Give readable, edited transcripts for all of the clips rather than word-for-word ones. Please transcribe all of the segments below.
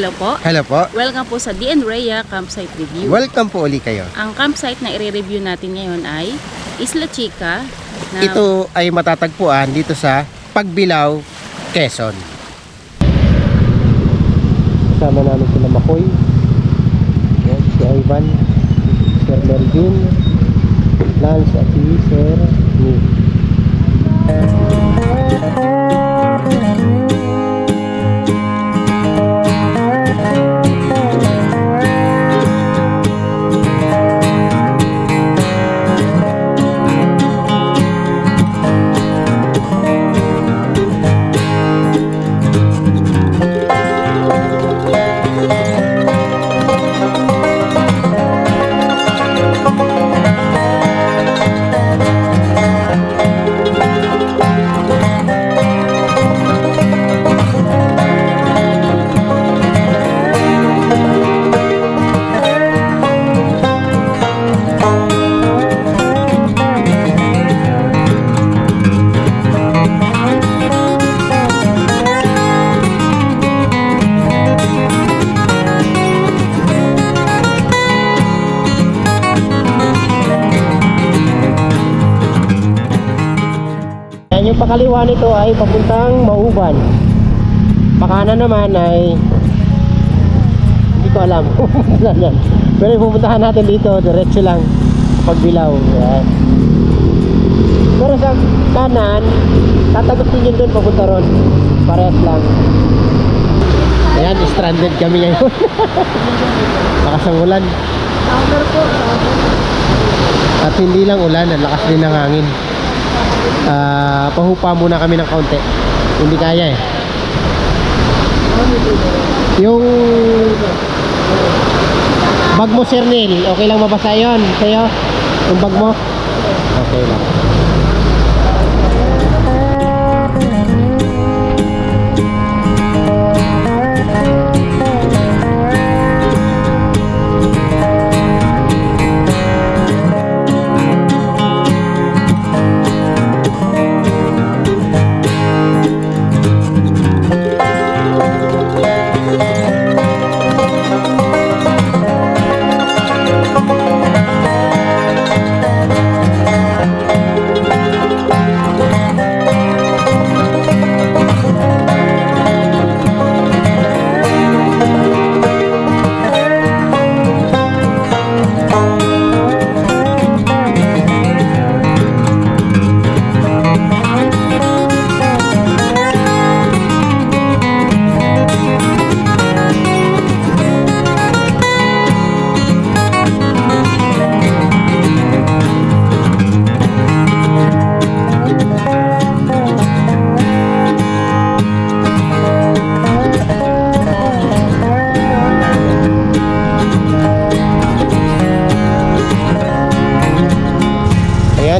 Hello po. Hello po. Welcome po sa DN Rhea Campsite Review. Welcome po uli kayo. Ang campsite na i-review natin ngayon ay Isla Chica. Na Ito ay matatagpuan dito sa Pagbilao, Quezon. Kasama namin sila Makoy, si Ivan, Sir Melvin, Lance at si Sir Nick. Yung pakaliwa nito ay papuntang Mauban. Pakanan naman ay hindi ko alam pero pupuntahan natin dito, diretso lang Pagbilao. Yan. Pero sa kanan tatagos din yun doon papunta ron, parehas lang. Ayan, stranded kami ngayon. Lakas ang ulan. At hindi lang ulan, ang lakas din ng hangin. Pahupa muna kami ng kaunti. Hindi kaya eh. Yung bag mo, Sir Neil, okay lang mabasa yun sa'yo? Yung bag mo? Okay lang.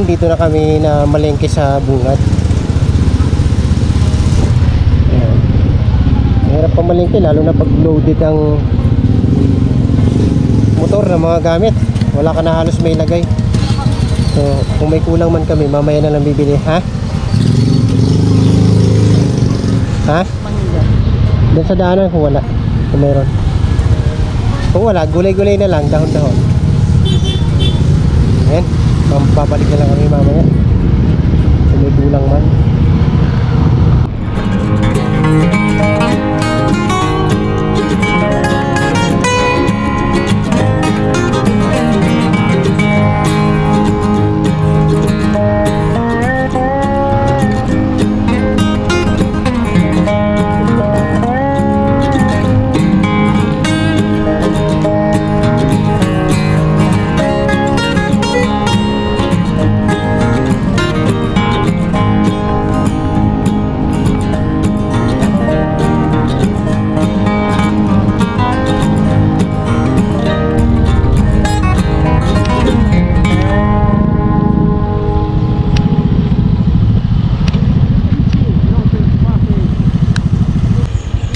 Dito na kami na malengke sa bungad. Ayan. Mahirap pa malengke lalo na pag loaded ang motor na mga gamit. Wala ka na halos may lagay. So kung may kulang man kami mamaya na lang bibili. Ha? Ha? Mangga. Doon sa daanan kung wala. Kung mayroon. Kung wala, gulay-gulay na lang, dahon-dahon. Ayan. Babalik na lang kami mamaya kung may bulang man.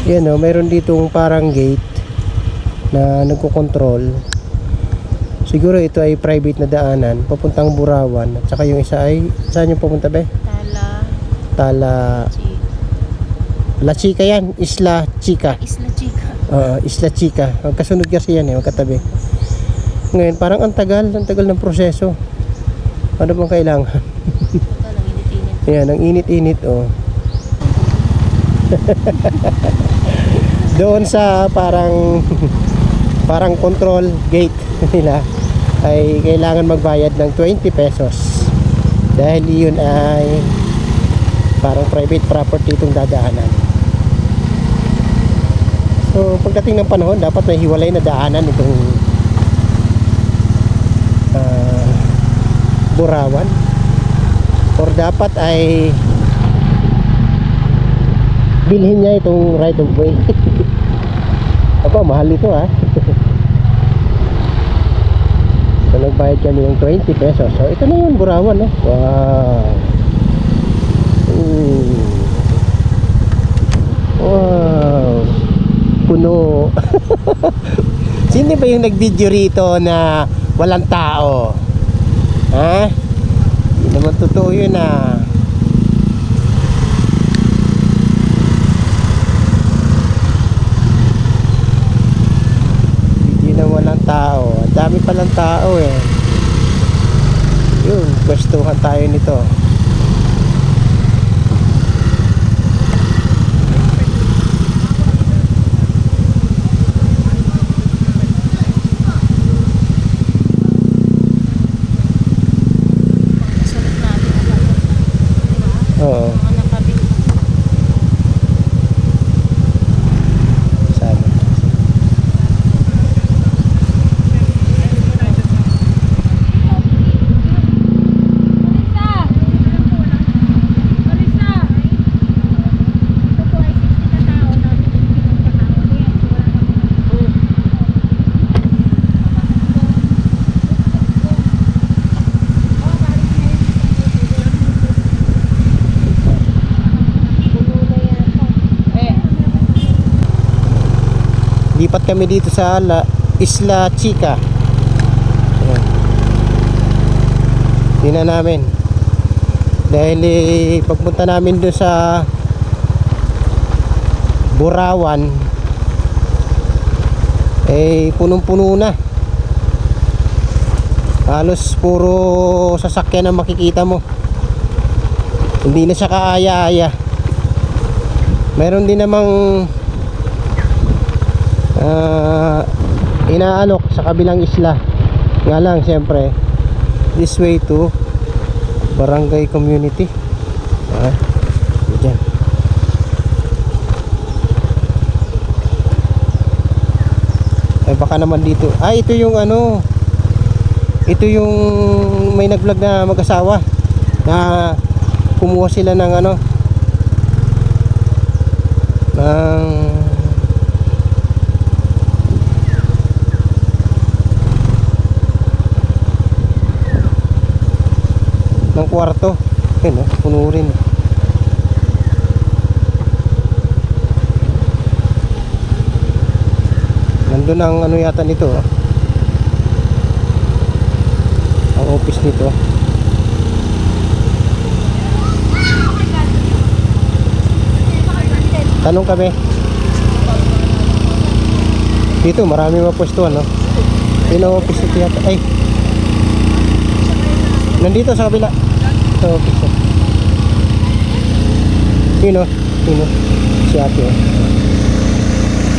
Yan o, mayroon ditong parang gate na nagko-control. Siguro ito ay private na daanan papuntang Burawan. At saka yung isa ay, saan yung papunta ba? Tala La Chica yan, Isla Chica. Isla Chica. Isla Chica. Magkasunod kasi yan magkatabi. Ngayon, parang ang tagal ng proseso. Ano bang kailangan? Ito lang, init-init. Yan, ang init-init, Doon sa parang control gate nila ay kailangan magbayad ng 20 pesos. Dahil yun ay parang private property itong dadaanan. So, pagdating ng panahon, dapat may hiwalay na daanan itong Burawan. Or dapat ay bilhin niya itong right of way. Aba, mahal ito So, nagbayad kami ng 20 pesos. So, ito na yun, Burawan, no? Wow. Wow. Puno. Sino ba yung nag-video rito na walang tao? Ha? Hindi naman totoo yun Hindi na walang tao. Ang dami palang tao Yun, pwestuhan tayo nito. Sunod natin. Oo. Mga nakabit. Sana. Lipat kami dito sa Isla Chica. Ayan. Tingnan namin. Dahil pagpunta namin doon sa Burawan punong-puno na. Halos puro sasakyan ang makikita mo. Hindi na siya kaaya-aya. Meron din namang inaalok sa kabilang isla. Nga lang siyempre this way to Barangay Community. Diyan. Ay baka naman dito. Ito yung ito yung may nag-vlog na mag-asawa na kumuha sila ng ng kwarto. Ayun, puno rin. Nandun ang yata nito. Ang office nito. Tanong kami. Dito marami mapwestuhan, Yun ang office nito yata. Ay, nandito sa kabila. Ito office. Yun si ate.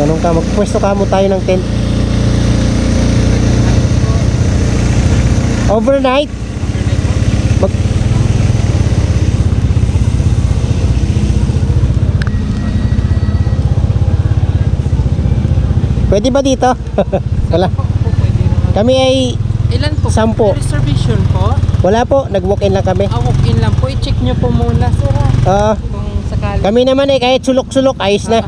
Tanong ka, magpwesto ka mo tayo ng tent. Overnight? Pwede ba dito? Wala. Kami ay Ilan po? 10. May reservation po? Wala po, nag-walk-in lang kami. Walk-in lang po. I-check nyo po muna, sir. Kung sakali. Kami naman kahit sulok-sulok, ayos na.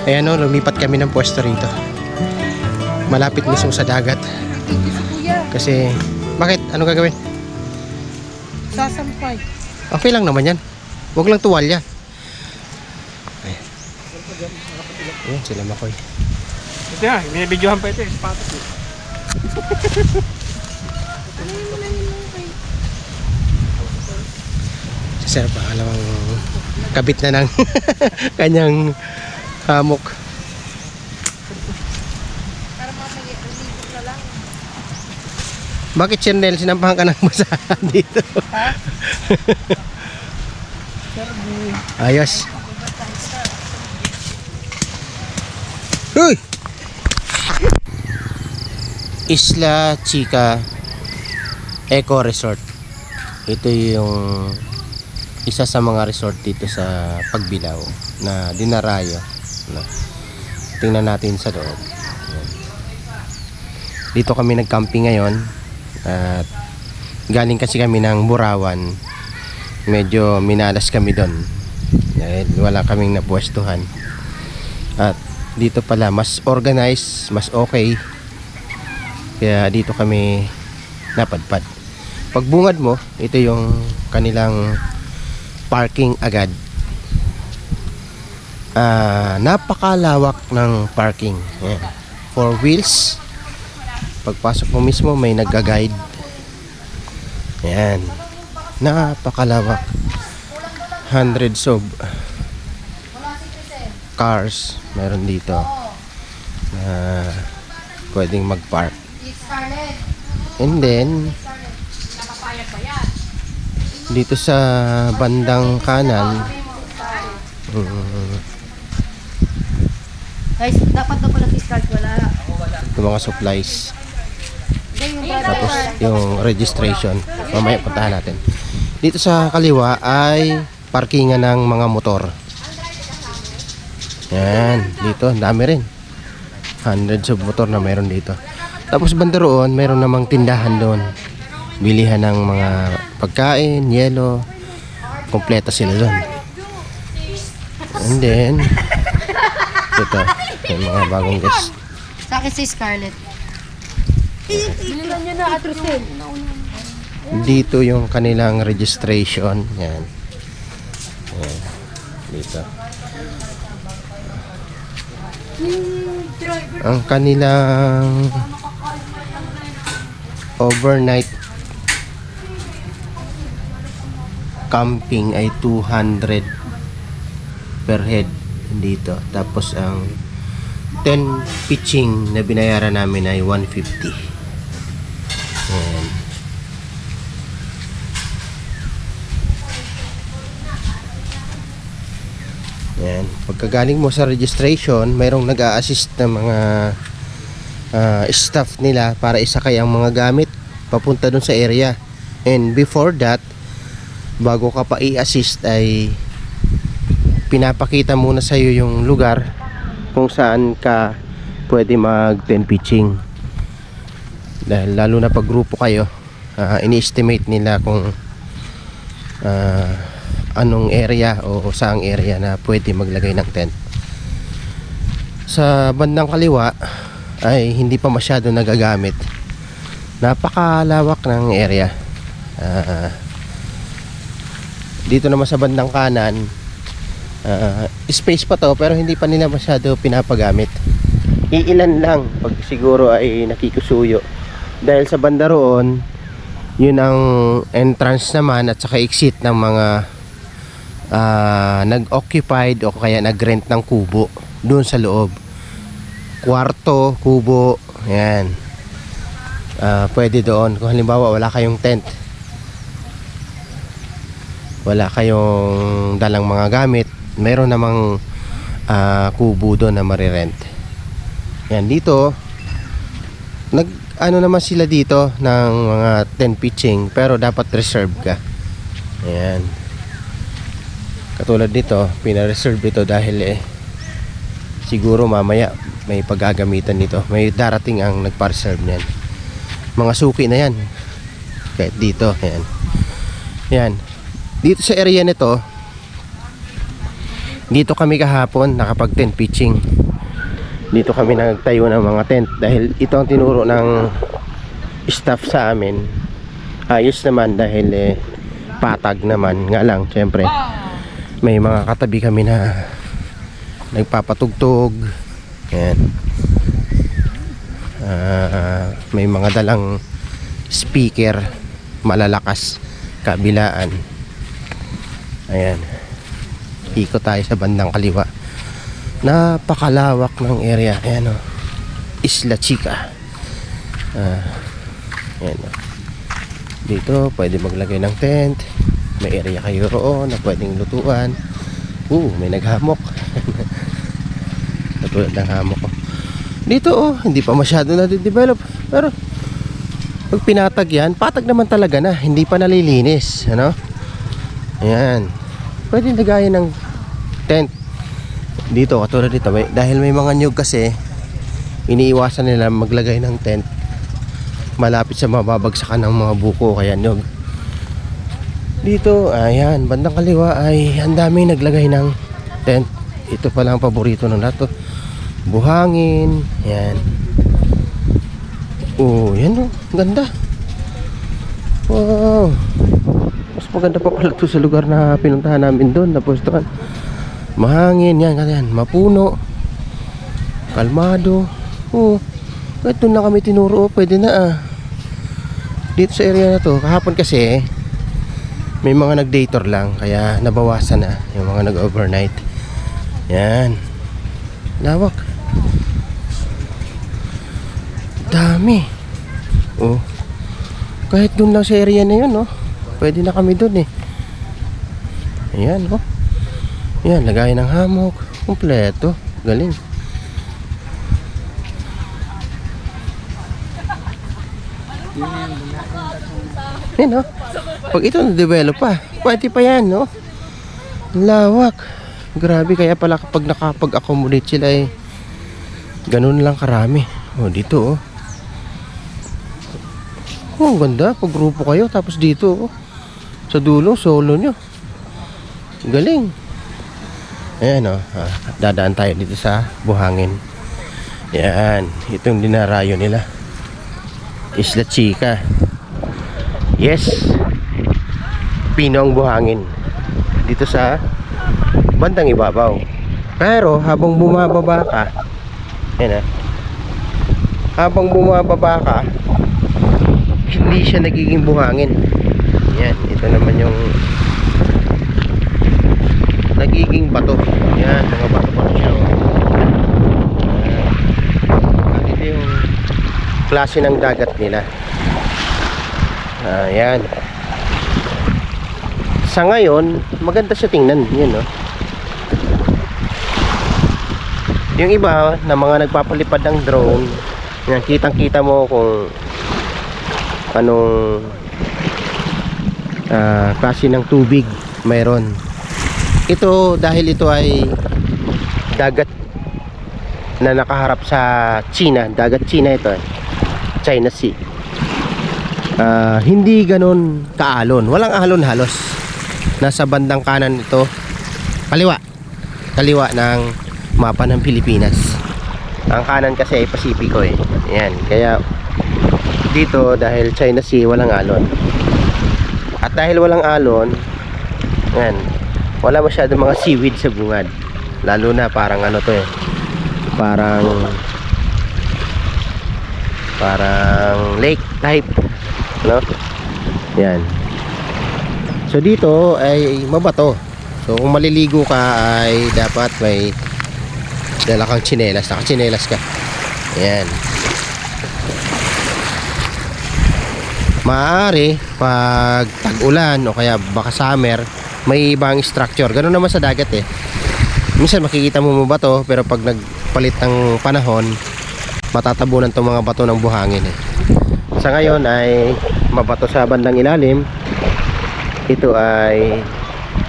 Ayan o, lumipat kami ng pwesto rito. Malapit mismo sa dagat. Kasi, bakit? Ano gagawin? Sasampay. Okay lang naman yan. Huwag lang tuwalya. Ayan. Ayan sila Makoy. Ito nga, binibidyohan pa ito eh. Sapatos eh. Si Sir pangalawang kabit na ng kanyang hamok. Bakit Chernel, sinampahan ka ng basahan dito? Ayos. Uy! Isla Chica Eco Resort. Ito yung isa sa mga resort dito sa Pagbilao na dinarayo. Tingnan natin sa loob. Ayan. Dito kami nag-camping ngayon at galing kasi kami ng Burawan. Medyo minalas kami doon dahil wala kaming napwestuhan. At dito pala mas organized, mas okay. Kaya dito kami napadpad. Pagbungad mo, ito yung kanilang parking agad. Napakalawak ng parking. Ayan. 4 wheels. Pagpasok mo mismo may nagga-guide. Ayan. Napakalawak. Hundreds of cars meron dito na pwedeng mag-park. And then dito sa bandang kanan Guys, dapat na pala start wala. yung mga supplies, tapos yung registration mamaya puntahan natin. Dito sa kaliwa ay parkingan ng mga motor. Yan, dito ang dami rin, hundreds of motor na meron dito. Tapos banda roon meron namang tindahan doon, bilihan ng mga pagkain, yelo, kompleto sila doon. And then ito, yung mga bagong guest. Sa akin si Scarlett. Bililan niyo na at Rosel. Dito yung kanilang registration. Yan. Yan. Dito. Ang kanilang overnight camping ay 200 per head dito. Tapos ang 10 pitching na binayaran namin ay 150. Yan. Yan. Pagkagaling mo sa registration, mayroong nag-a-assist na mga staff nila para isakay ang mga gamit papunta dun sa area. And before that, bago ka pa i-assist ay pinapakita muna sa iyo yung lugar kung saan ka pwede mag tent pitching. Dahil lalo na pag grupo kayo, ini-estimate nila kung anong area o saang area na pwede maglagay ng tent. Sa bandang kaliwa ay hindi pa masyado nagagamit. Napakalawak ng area. Dito naman sa bandang kanan, space pa to pero hindi pa nila masyado pinapagamit. Iilan lang pag siguro ay nakikusuyo. Dahil sa banda roon, yun ang entrance naman at saka exit ng mga nag-occupied o kaya nag-rent ng kubo doon sa loob. Kwarto, kubo, yan. Pwede doon. Kung halimbawa wala kayong tent, wala kayong dalang mga gamit, meron namang kubo doon na marirent. Yan, dito ano naman sila dito ng mga tent pitching pero dapat reserve ka. Ayan. Katulad dito, pina-reserve ito dahil siguro mamaya may paggagamitan nito. May darating ang nagpa-reserve niyan. Mga suki na yan. Kahit dito, ayan. Ayan. Dito sa area nito, Dito kami kahapon nakapag tent pitching. Dito kami nagtayo ng mga tent dahil ito ang tinuro ng staff sa amin. Ayos naman dahil patag naman nga lang, syempre may mga katabi kami na nagpapatugtog. Ayan. May mga dalang speaker malalakas kabilaan. Ayan, ikot tayo sa bandang kaliwa. Napakalawak ng area. Ayan, oh. Isla Chica. Ayan, oh. Dito pwede maglagay ng tent. May area kayo roon na pwedeng lutuan. May naghamok. Katulad ng hamok ko. Dito hindi pa masyado na-develop. Pero pag pinatag yan, patag naman talaga na. Hindi pa nalilinis, ano? Ayan. Pwede lagayan ng tent dito, katulad dito. Dahil may mga nyug kasi, iniiwasan nila maglagay ng tent malapit sa mababagsakan ng mga buko, kaya nyug. Dito, ayan, bandang kaliwa ay ang daming naglagay ng tent. Ito pala ang paborito ng lahat. Buhangin. Ayan. Yan ganda. Wow. Mas maganda pa pala ito sa lugar na pinuntahan namin doon, napustuhan. Mahangin, yan, mapuno. Kalmado. Kahit doon na kami tinuro, pwede na dito sa area na to. Kahapon kasi may mga nag-dator lang, kaya nabawasan na yung mga nag-overnight. Yan. Lawak. Dami. Kahit dun lang sa area na yun, pwede na kami dun eh. Ayan, Ayan, lagay ng hamok. Kompleto. Galing. Yan, pag ito na-develop pa, pwede pa yan, lawak. Grabe, kaya pala kapag nakapag-accommodate sila ganun lang karami. Dito ganda, pag grupo kayo, tapos dito sa dulo, solo nyo. Galing. Ayan, dadaan tayo dito sa buhangin. Yan, itong dinarayo nila, Isla Chica. Yes, Pinong buhangin dito sa bandang ibabaw. Pero habang bumababa ka, habang bumababa ka, hindi siya nagiging buhangin. Yan, ito naman yung nagiging bato. Yan, mga bato pa siya. Ito yung klase ng dagat nila. Yan. Sa ngayon, maganda siya tingnan. Yan, yung iba na mga nagpapalipad ng drone, yan, kitang-kita mo kung anong klase ng tubig mayroon. Ito, dahil ito ay dagat na nakaharap sa China, dagat China ito, China Sea. Hindi ganun kaalon, walang alon halos. Nasa bandang kanan ito, kaliwa ng mapa ng Pilipinas. Ang kanan kasi ay Pasipiko Yan, kaya dito dahil China Sea, walang alon. At dahil walang alon, yan, wala masyadong mga seaweed sa bungad. Lalo na parang parang lake type, Yan. So dito ay mabato. So kung maliligo ka ay dapat may dala kang tsinelas, naka-tsinelas ka. Ayan. Maaari pag tag-ulan o kaya baka summer, may ibang structure. Ganun naman sa dagat Minsan makikita mo mabato, pero pag nagpalit ng panahon, matatabunan tong mga bato ng buhangin Sa ngayon ay mabato sa bandang ilalim. Ito ay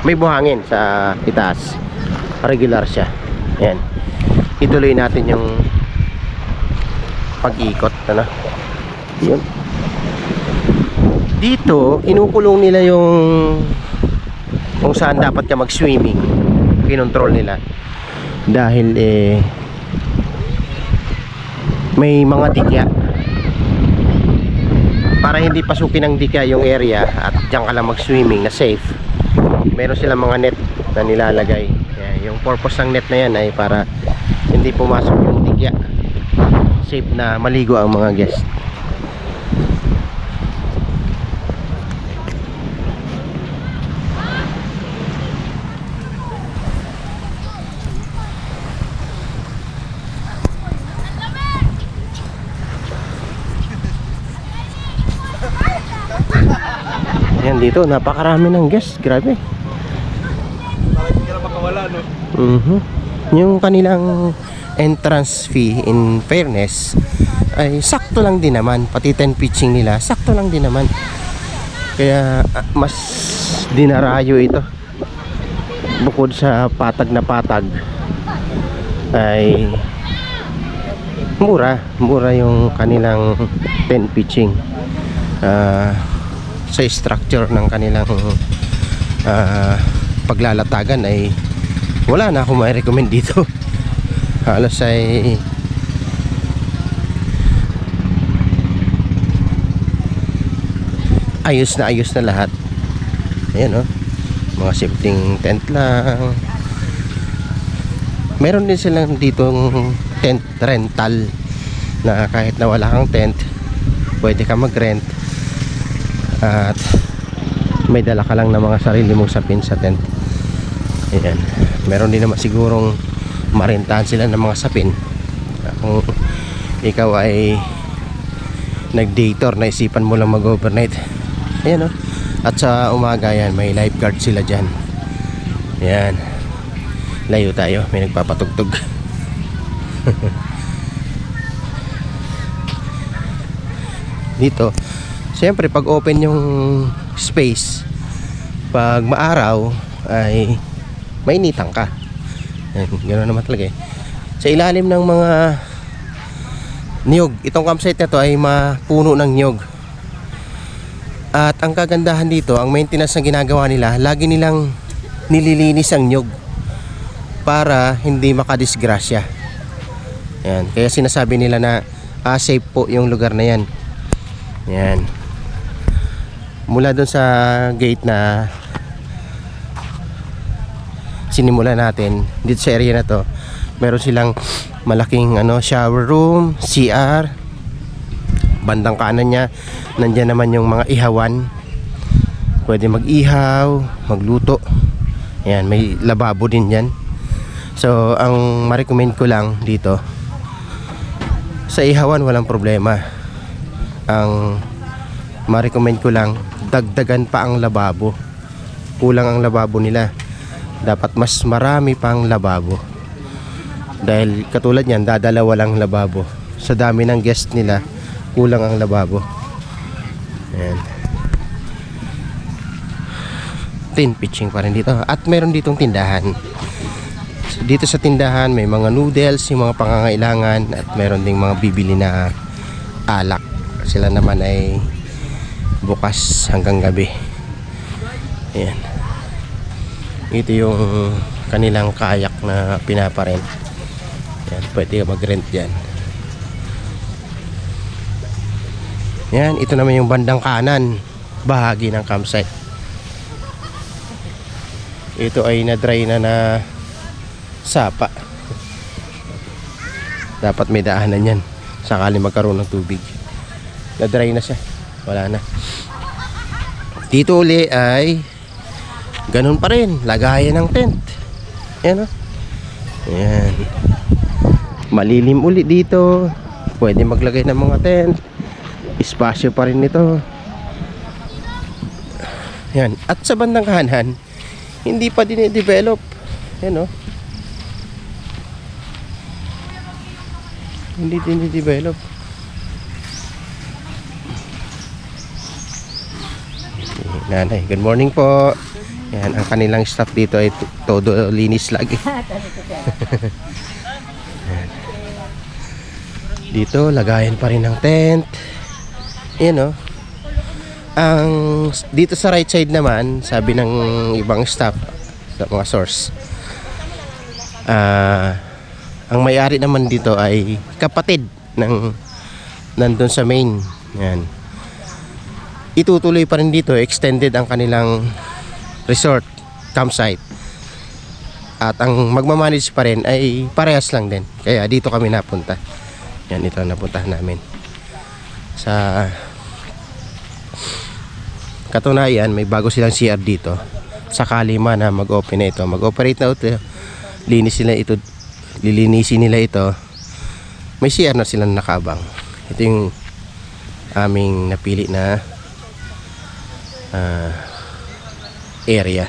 may buhangin sa itaas. Regular siya. Ayan. Ituloy natin yung pag-ikot, Yun. Dito, kinukulong nila yung kung saan dapat ka mag-swimming. kinontrol nila dahil may mga dikya, para hindi pasukin ng dikya yung area at diyan ka lang mag-swimming na safe. Meron silang mga net na nilalagay. Yung purpose ng net na yan ay para hindi pumasok yung dikya, safe na maligo ang mga guest. Yan, dito napakarami ng guests, grabe. Para hindi ka na makawala, no? Yung kanilang entrance fee, in fairness, ay sakto lang din naman. Pati 10 pitching nila, sakto lang din naman. Kaya mas dinarayo ito. Bukod sa patag na patag, ay mura yung kanilang 10 pitching. Sa structure ng kanilang paglalatagan ay wala na akong mai-recommend dito. Halos ay ayos na lahat. Ayan, mga shifting tent lang. Meron din silang ditong tent rental na kahit na wala kang tent, pwede ka mag-rent at may dala ka lang ng mga sarili mong sapin sa tent. Ayan. Meron din naman sigurong marentahan sila ng mga sapin kung ikaw ay nag-dator, naisipan mo lang mag-overnight. Ayan, at sa umaga yan may lifeguard sila dyan. Ayan, layo tayo, may nagpapatugtog. Dito siyempre pag open yung space, pag maaraw ay mainitan ka. Gano'n naman talaga sa ilalim ng mga niyog. Itong campsite na to ay mapuno ng niyog. At ang kagandahan dito, ang maintenance na ginagawa nila, lagi nilang nililinis ang niyog para hindi makadisgrasya. Yan. Kaya sinasabi nila na safe po yung lugar na yan. Yan. Mula doon sa gate na sinimula natin, dito sa area na to, meron silang malaking shower room, CR. Bandang kanan niya, nandiyan naman yung mga ihawan. Pwede mag-ihaw, magluto. Ayan, may lababo din yan. So, ang ma-recommend ko lang dito, sa ihawan walang problema. Ang ma-recommend ko lang, dagdagan pa ang lababo. Kulang ang lababo nila. Dapat mas marami pang lababo. Dahil katulad yan, dadalawa lang lababo. Sa dami ng guest nila, kulang ang lababo. Ayan. Tin pitching pa rin dito. At meron ditong tindahan. Dito sa tindahan may mga noodles, yung mga pangangailangan, at meron ding mga bibili na alak. Sila naman ay bukas hanggang gabi. Ayan. Ito yung kanilang kayak na pinaparent. Ayan, pwede mag-rent dyan. Yan, ito naman yung bandang kanan, bahagi ng campsite. Ito ay na-dry na sapa. Dapat may daanan yan sakali magkaroon ng tubig. Na-dry na siya, wala na. Dito uli ay ganun pa rin, lagayan ng tent. Yan, Ayan. Malilim uli dito, pwede maglagay ng mga tent. Espasyo pa rin ito. Yan. At sa bandang kanan, hindi pa dine-develop. Yan, hindi dine-develop. Nanay, good morning po. Yan, ang kanilang staff dito ay todo linis lagi. Dito, lagayan pa rin ng tent. Yan, dito sa right side naman, sabi ng ibang staff sa mga source, Ang may-ari naman dito ay kapatid ng nandun sa main. Yan. Itutuloy pa rin dito, extended ang kanilang resort, campsite. At ang magmamanage pa rin ay parehas lang din. Kaya dito kami napunta. Yan, ito ang napuntahan namin. Sa katunayan, may bago silang CR dito. Sakali man na mag-open na ito, mag-operate na ito, lilinisin nila ito, may CR na silang nakabang. Ito yung aming napili na area.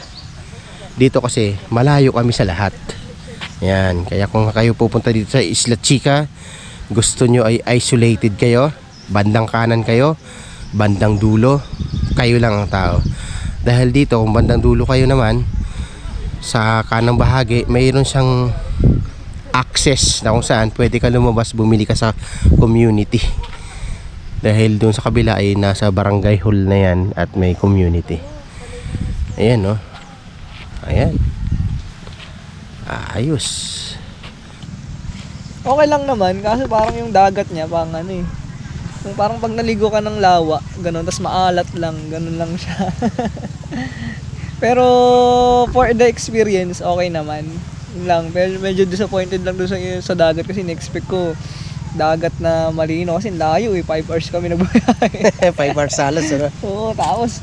Dito kasi malayo kami sa lahat. Yan, kaya kung kayo pupunta dito sa Isla Chica, gusto nyo ay isolated kayo, bandang kanan kayo, bandang dulo, kayo lang ang tao. Dahil dito, kung bandang dulo kayo naman, sa kanang bahagi, mayroon siyang access na kung saan pwede ka lumabas, bumili ka sa community. Dahil doon sa kabila ay nasa barangay hall na yan at may community. Ayan, no? Ayan. Ayos. Okay lang naman, kasi parang yung dagat niya, parang ano eh. Yung parang pag naligo ka ng lawa, ganun, tas maalat lang, ganun lang siya. Pero for the experience, okay naman. Yun lang, pero medyo disappointed lang doon sa dagat kasi in-expect ko dagat na malino kasi layo eh, 5 hours kami nagbiyahe. 5 hours salas, ano? Oo, tapos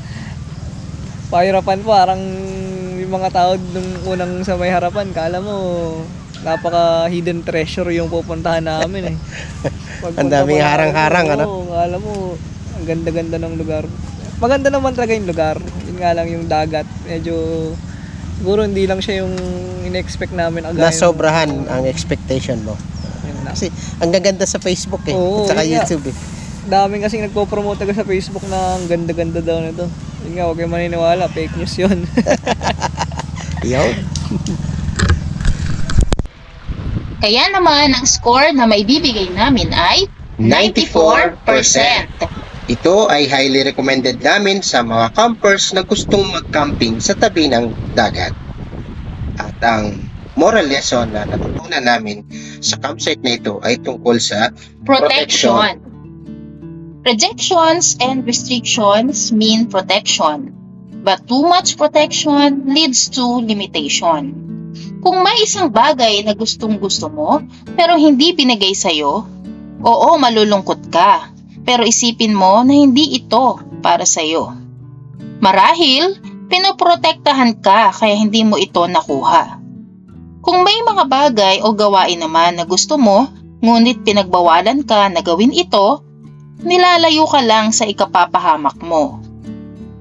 pahirapan po, parang yung mga tao nung unang sa may harapan, kala mo napaka hidden treasure yung pupuntahan namin eh. Ang daming harang-harang, ano? Oo, kala mo ang ganda-ganda ng lugar. Maganda naman talaga yung lugar. Yun nga lang yung dagat, medyo siguro hindi lang siya yung in-expect namin agad. Nasobrahan ang expectation mo. Yun na. Kasi ang gaganda sa Facebook eh, Oo, at saka yun nga. YouTube eh. Daming kasing nagpo-promote agad sa Facebook na ang ganda-ganda daw nito. Yun nga, huwag kayong maniniwala, fake news yun. Yun. Kaya naman, ang score na maibibigay namin ay 94%. Ito ay highly recommended namin sa mga campers na gustong mag-camping sa tabi ng dagat. At ang moral lesson na natutunan namin sa campsite na ito ay tungkol sa Protection. Rejections and restrictions mean protection, but too much protection leads to limitation. Kung may isang bagay na gustong-gusto mo pero hindi binigay sa'yo, oo, malulungkot ka, pero isipin mo na hindi ito para sa'yo. Marahil, pinoprotektahan ka kaya hindi mo ito nakuha. Kung may mga bagay o gawain naman na gusto mo, ngunit pinagbawalan ka na gawin ito, nilalayo ka lang sa ikapapahamak mo.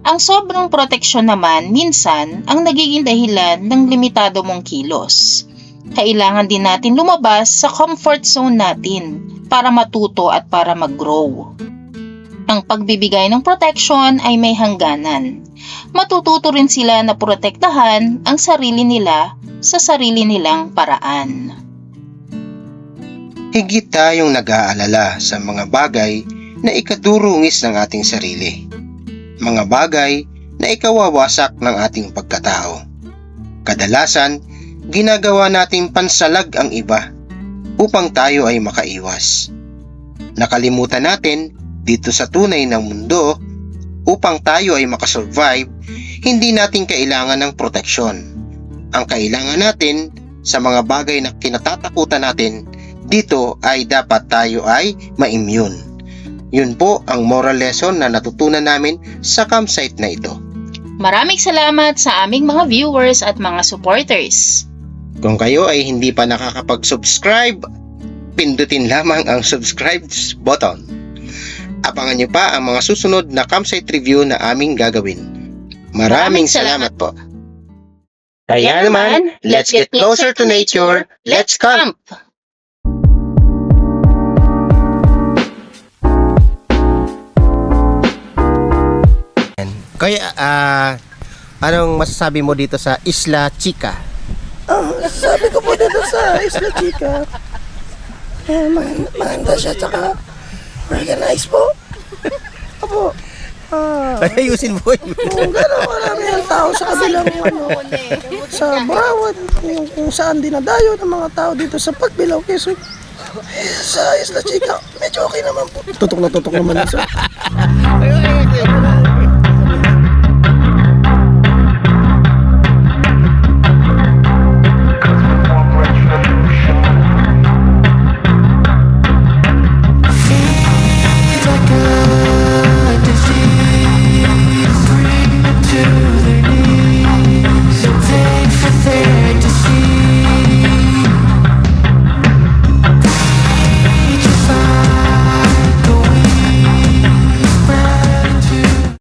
Ang sobrang proteksyon naman minsan ang nagiging dahilan ng limitado mong kilos. Kailangan din natin lumabas sa comfort zone natin para matuto at para mag-grow. Ang pagbibigay ng protection ay may hangganan. Matututo rin sila na protektahan ang sarili nila sa sarili nilang paraan. higit tayong nag-aalala sa mga bagay na ikadurungis ng ating sarili. Mga bagay na ikawawasak ng ating pagkatao. Kadalasan, ginagawa nating pansalag ang iba upang tayo ay makaiwas. Nakalimutan natin dito sa tunay ng mundo, upang tayo ay makasurvive, hindi natin kailangan ng proteksyon. Ang kailangan natin sa mga bagay na kinatatakutan natin, dito ay dapat tayo ay ma-immune. Yun po ang moral lesson na natutunan namin sa campsite na ito. Maraming salamat sa aming mga viewers at mga supporters. Kung kayo ay hindi pa nakakapag-subscribe, pindutin lamang ang subscribe button. Abangan nyo pa ang mga susunod na campsite review na aming gagawin. Maraming salamat po. Kaya naman, let's get closer to nature. Let's camp! Kaya, anong masasabi mo dito sa Isla Chica? Sabi ko po dito sa Isla Chica, maganda siya, tsaka organized po. Opo, Ayusin mo yun. Kung gano'n marami ang tao sa kabilang sa Barawan, kung saan dinadayo ng mga tao dito sa Pagbilao, Quezon. Sa Isla Chica, medyo okay naman po. Tutok na tutok naman isa.